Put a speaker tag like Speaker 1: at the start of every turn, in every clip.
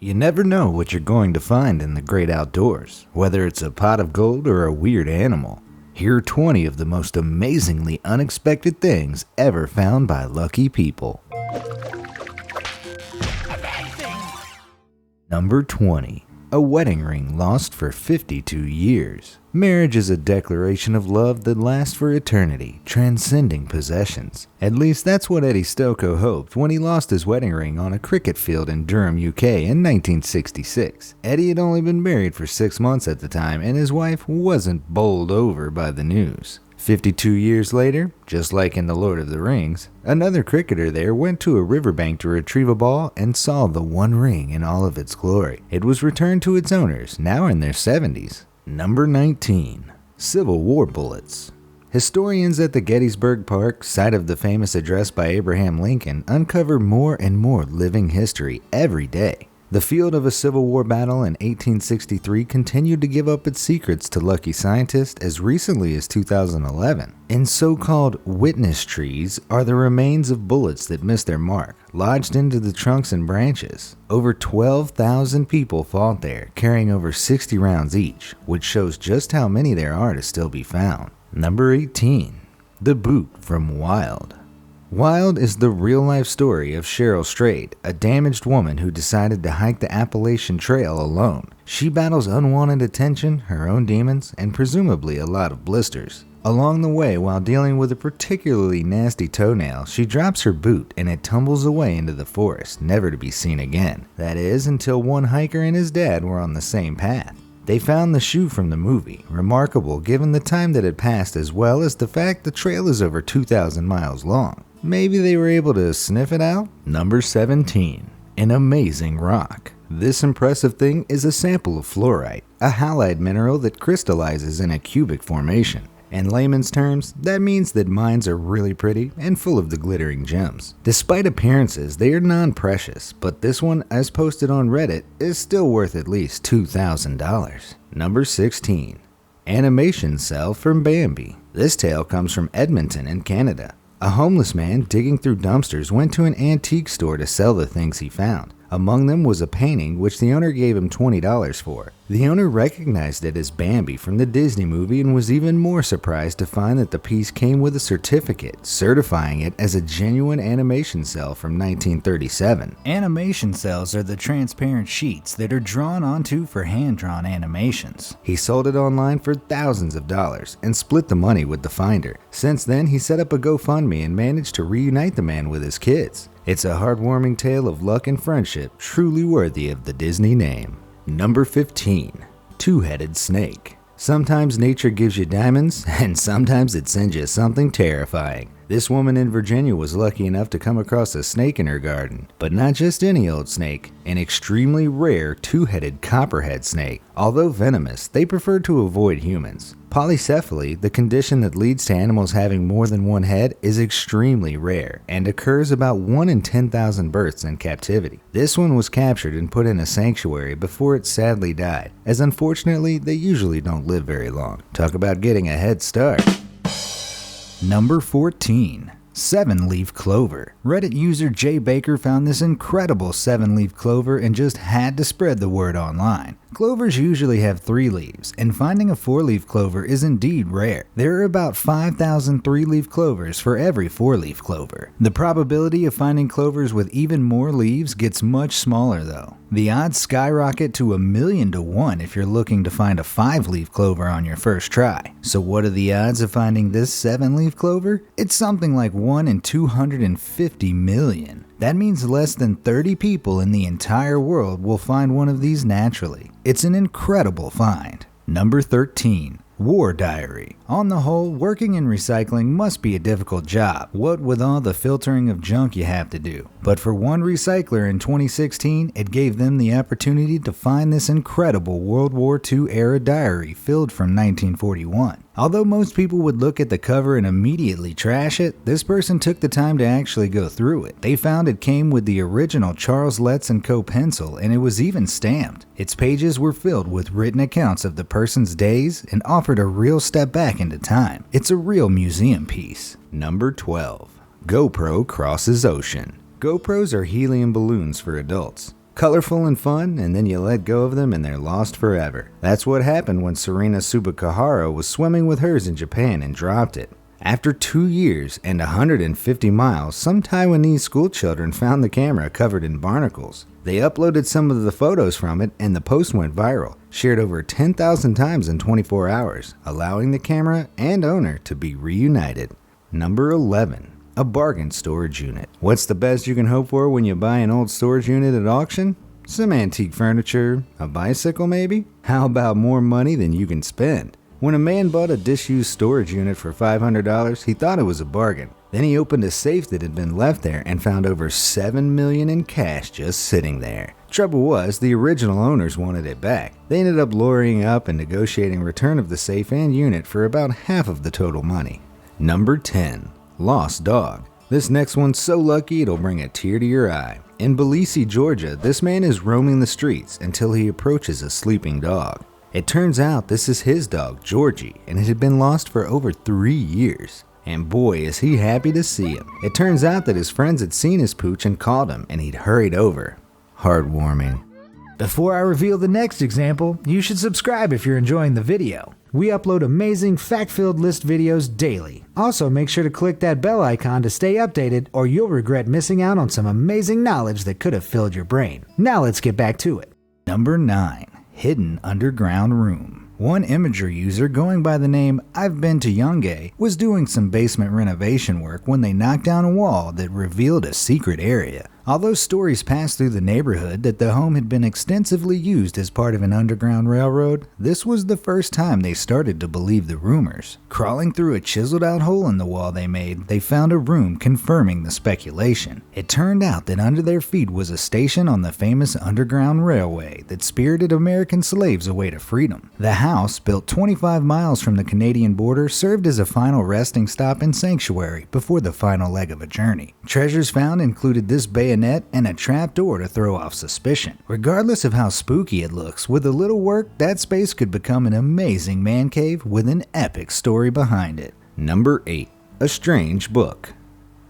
Speaker 1: You never know what you're going to find in the great outdoors, whether it's a pot of gold or a weird animal. Here are 20 of the most amazingly unexpected things ever found by lucky people. Number 20. A wedding ring lost for 52 years. Marriage is a declaration of love that lasts for eternity, transcending possessions. At least that's what Eddie Stokoe hoped when he lost his wedding ring on a cricket field in Durham, UK in 1966. Eddie had only been married for 6 months at the time, and his wife wasn't bowled over by the news. 52 years later, just like in The Lord of the Rings, another cricketer there went to a riverbank to retrieve a ball and saw the one ring in all of its glory. It was returned to its owners, now in their 70s. Number 19. Civil War bullets. Historians at the Gettysburg Park, site of the famous address by Abraham Lincoln, uncover more and more living history every day. The field of a Civil War battle in 1863 continued to give up its secrets to lucky scientists as recently as 2011. In so-called witness trees are the remains of bullets that missed their mark, lodged into the trunks and branches. Over 12,000 people fought there, carrying over 60 rounds each, which shows just how many there are to still be found. Number 18. The Boot from Wild. Wild is the real-life story of Cheryl Strayed, a damaged woman who decided to hike the Appalachian Trail alone. She battles unwanted attention, her own demons, and presumably a lot of blisters. Along the way, while dealing with a particularly nasty toenail, she drops her boot and it tumbles away into the forest, never to be seen again. That is, until one hiker and his dad were on the same path. They found the shoe from the movie, remarkable given the time that had passed as well as the fact the trail is over 2,000 miles long. Maybe they were able to sniff it out? Number 17. An amazing rock. This impressive thing is a sample of fluorite, a halide mineral that crystallizes in a cubic formation. In layman's terms, that means that mines are really pretty and full of the glittering gems. Despite appearances, they are non-precious, but this one, as posted on Reddit, is still worth at least $2,000. Number 16. Animation cell from Bambi. This tale comes from Edmonton in Canada. A homeless man digging through dumpsters went to an antique store to sell the things he found. Among them was a painting which the owner gave him $20 for. The owner recognized it as Bambi from the Disney movie and was even more surprised to find that the piece came with a certificate, certifying it as a genuine animation cell from 1937. Animation cells are the transparent sheets that are drawn onto for hand-drawn animations. He sold it online for thousands of dollars and split the money with the finder. Since then, he set up a GoFundMe and managed to reunite the man with his kids. It's a heartwarming tale of luck and friendship, truly worthy of the Disney name. Number 15. Two-headed snake. Sometimes nature gives you diamonds, and sometimes it sends you something terrifying. This woman in Virginia was lucky enough to come across a snake in her garden. But not just any old snake, an extremely rare two-headed copperhead snake. Although venomous, they prefer to avoid humans. Polycephaly, the condition that leads to animals having more than one head, is extremely rare and occurs about 1 in 10,000 births in captivity. This one was captured and put in a sanctuary before it sadly died, as unfortunately they usually don't live very long. Talk about getting a head start. Number 14. 7-leaf clover. Reddit user Jay Baker found this incredible 7-leaf clover and just had to spread the word online. Clovers usually have 3 leaves, and finding a 4-leaf clover is indeed rare. There are about 5,000 3-leaf clovers for every 4-leaf clover. The probability of finding clovers with even more leaves gets much smaller though. The odds skyrocket to 1,000,000 to 1 if you're looking to find a 5-leaf clover on your first try. So what are the odds of finding this 7-leaf clover? It's something like 1 in 250 million. That means less than 30 people in the entire world will find one of these naturally. It's an incredible find. Number 13. War diary. On the whole, working in recycling must be a difficult job, what with all the filtering of junk you have to do. But for one recycler in 2016, it gave them the opportunity to find this incredible World War II era diary filled from 1941. Although most people would look at the cover and immediately trash it, this person took the time to actually go through it. They found it came with the original Charles Letts & Co. pencil, and it was even stamped. Its pages were filled with written accounts of the person's days and offered a real step back into time. It's a real museum piece. Number 12. GoPro crosses ocean. GoPros are helium balloons for adults. Colorful and fun, and then you let go of them and they're lost forever. That's what happened when Serena Tsubakahara was swimming with hers in Japan and dropped it. After 2 years and 150 miles, some Taiwanese schoolchildren found the camera covered in barnacles. They uploaded some of the photos from it and the post went viral, shared over 10,000 times in 24 hours, allowing the camera and owner to be reunited. Number 11. A bargain storage unit. What's the best you can hope for when you buy an old storage unit at auction? Some antique furniture, a bicycle maybe? How about more money than you can spend? When a man bought a disused storage unit for $500, he thought it was a bargain. Then he opened a safe that had been left there and found over $7 million in cash just sitting there. Trouble was, the original owners wanted it back. They ended up lawyering up and negotiating return of the safe and unit for about half of the total money. Number 10. Lost dog. This next one's so lucky it'll bring a tear to your eye. In Tbilisi, Georgia, this man is roaming the streets until he approaches a sleeping dog. It turns out this is his dog, Georgie, and it had been lost for over 3 years. And boy, is he happy to see him. It turns out that his friends had seen his pooch and called him, and he'd hurried over. Heartwarming.
Speaker 2: Before I reveal the next example, you should subscribe if you're enjoying the video. We upload amazing fact-filled list videos daily. Also, make sure to click that bell icon to stay updated, or you'll regret missing out on some amazing knowledge that could have filled your brain. Now let's get back to it.
Speaker 1: Number 9. Hidden underground room. One Imager user going by the name I've Been to Yonge was doing some basement renovation work when they knocked down a wall that revealed a secret area. Although stories passed through the neighborhood that the home had been extensively used as part of an underground railroad, this was the first time they started to believe the rumors. Crawling through a chiseled out hole in the wall they made, they found a room confirming the speculation. It turned out that under their feet was a station on the famous Underground Railway that spirited American slaves away to freedom. The house, built 25 miles from the Canadian border, served as a final resting stop and sanctuary before the final leg of a journey. Treasures found included this bayonet and a trap door to throw off suspicion. Regardless of how spooky it looks, with a little work, that space could become an amazing man cave with an epic story behind it. Number 8. A strange book.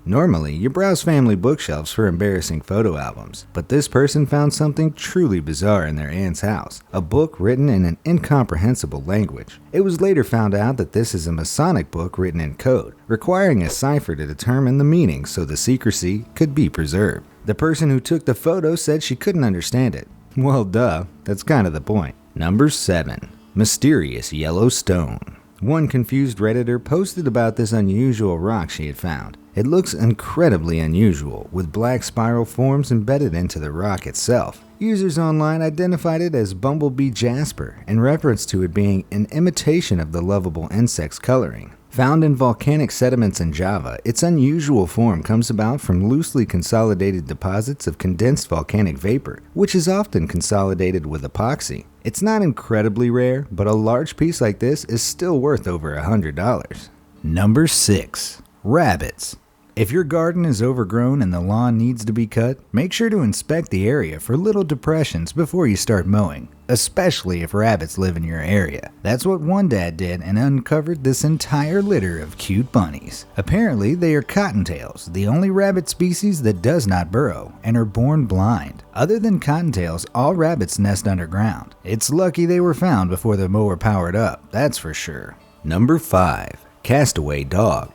Speaker 1: Normally, you browse family bookshelves for embarrassing photo albums, but this person found something truly bizarre in their aunt's house, a book written in an incomprehensible language. It was later found out that this is a Masonic book written in code, requiring a cipher to determine the meaning so the secrecy could be preserved. The person who took the photo said she couldn't understand it. Well, duh, that's kind of the point. Number 7. Mysterious yellow stone. One confused Redditor posted about this unusual rock she had found. It looks incredibly unusual, with black spiral forms embedded into the rock itself. Users online identified it as Bumblebee Jasper, in reference to it being an imitation of the lovable insect's coloring. Found in volcanic sediments in Java, its unusual form comes about from loosely consolidated deposits of condensed volcanic vapor, which is often consolidated with epoxy. It's not incredibly rare, but a large piece like this is still worth over $100. Number 6. Rabbits. If your garden is overgrown and the lawn needs to be cut, make sure to inspect the area for little depressions before you start mowing, especially if rabbits live in your area. That's what one dad did and uncovered this entire litter of cute bunnies. Apparently, they are cottontails, the only rabbit species that does not burrow, and are born blind. Other than cottontails, all rabbits nest underground. It's lucky they were found before the mower powered up, that's for sure. Number 5. Castaway dog.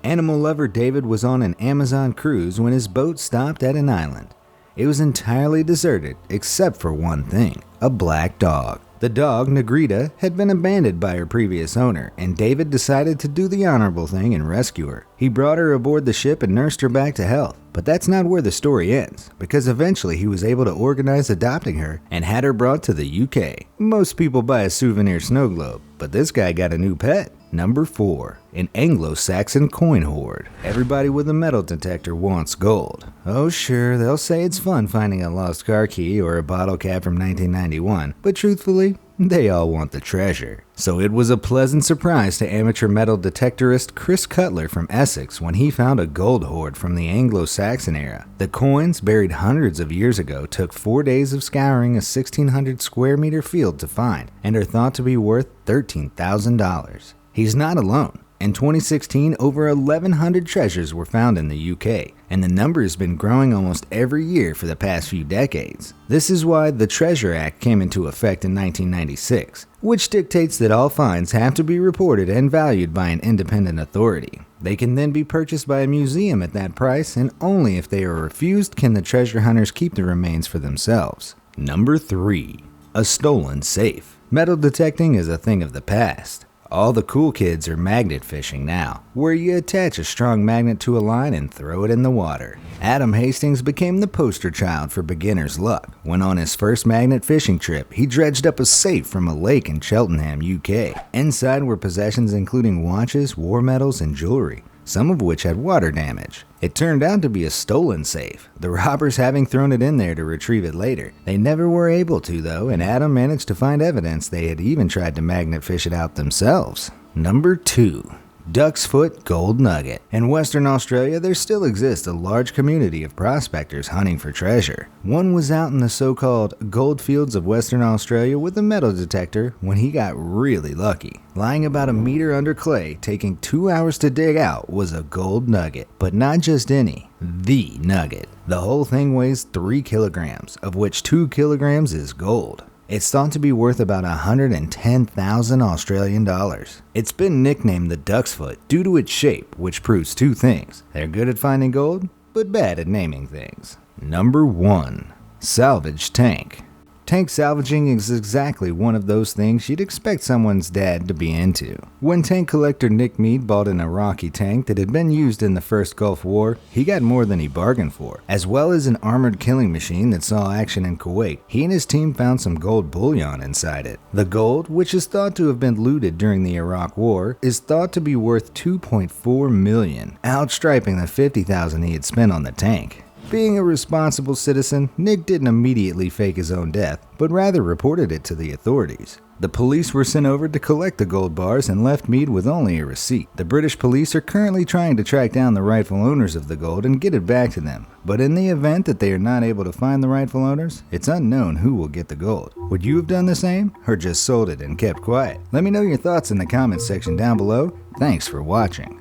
Speaker 1: Animal lover David was on an Amazon cruise when his boat stopped at an island. It was entirely deserted except for one thing, a black dog. The dog, Negrita, had been abandoned by her previous owner, and David decided to do the honorable thing and rescue her. He brought her aboard the ship and nursed her back to health. But that's not where the story ends, because eventually he was able to organize adopting her and had her brought to the UK. Most people buy a souvenir snow globe, but this guy got a new pet. Number 4. An Anglo-Saxon coin hoard. Everybody with a metal detector wants gold. Oh sure, they'll say it's fun finding a lost car key or a bottle cap from 1991, but truthfully, they all want the treasure. So it was a pleasant surprise to amateur metal detectorist Chris Cutler from Essex when he found a gold hoard from the Anglo-Saxon era. The coins, buried hundreds of years ago, took 4 days of scouring a 1,600 square meter field to find, and are thought to be worth $13,000. He's not alone. In 2016, over 1,100 treasures were found in the UK, and the number has been growing almost every year for the past few decades. This is why the Treasure Act came into effect in 1996, which dictates that all finds have to be reported and valued by an independent authority. They can then be purchased by a museum at that price, and only if they are refused can the treasure hunters keep the remains for themselves. Number 3. A stolen safe. Metal detecting is a thing of the past. All the cool kids are magnet fishing now, where you attach a strong magnet to a line and throw it in the water. Adam Hastings became the poster child for beginner's luck when on his first magnet fishing trip, he dredged up a safe from a lake in Cheltenham, UK. Inside were possessions including watches, war medals, and jewelry, some of which had water damage. It turned out to be a stolen safe, the robbers having thrown it in there to retrieve it later. They never were able to though, and Adam managed to find evidence they had even tried to magnet fish it out themselves. Number 2. Duck's Foot Gold Nugget. In Western Australia, there still exists a large community of prospectors hunting for treasure. One was out in the so-called goldfields of Western Australia with a metal detector when he got really lucky. Lying about a meter under clay, taking 2 hours to dig out, was a gold nugget. But not just any, the nugget. The whole thing weighs 3 kilograms, of which 2 kilograms is gold. It's thought to be worth about 110,000 Australian dollars. It's been nicknamed the Duck's Foot due to its shape, which proves 2 things. They're good at finding gold, but bad at naming things. Number 1. Salvaged tank. Tank salvaging is exactly one of those things you'd expect someone's dad to be into. When tank collector Nick Mead bought an Iraqi tank that had been used in the first Gulf War, he got more than he bargained for. As well as an armored killing machine that saw action in Kuwait, he and his team found some gold bullion inside it. The gold, which is thought to have been looted during the Iraq War, is thought to be worth $2.4 million, outstriping the $50,000 he had spent on the tank. Being a responsible citizen, Nick didn't immediately fake his own death, but rather reported it to the authorities. The police were sent over to collect the gold bars and left Mead with only a receipt. The British police are currently trying to track down the rightful owners of the gold and get it back to them. But in the event that they are not able to find the rightful owners, it's unknown who will get the gold. Would you have done the same, or just sold it and kept quiet? Let me know your thoughts in the comments section down below. Thanks for watching.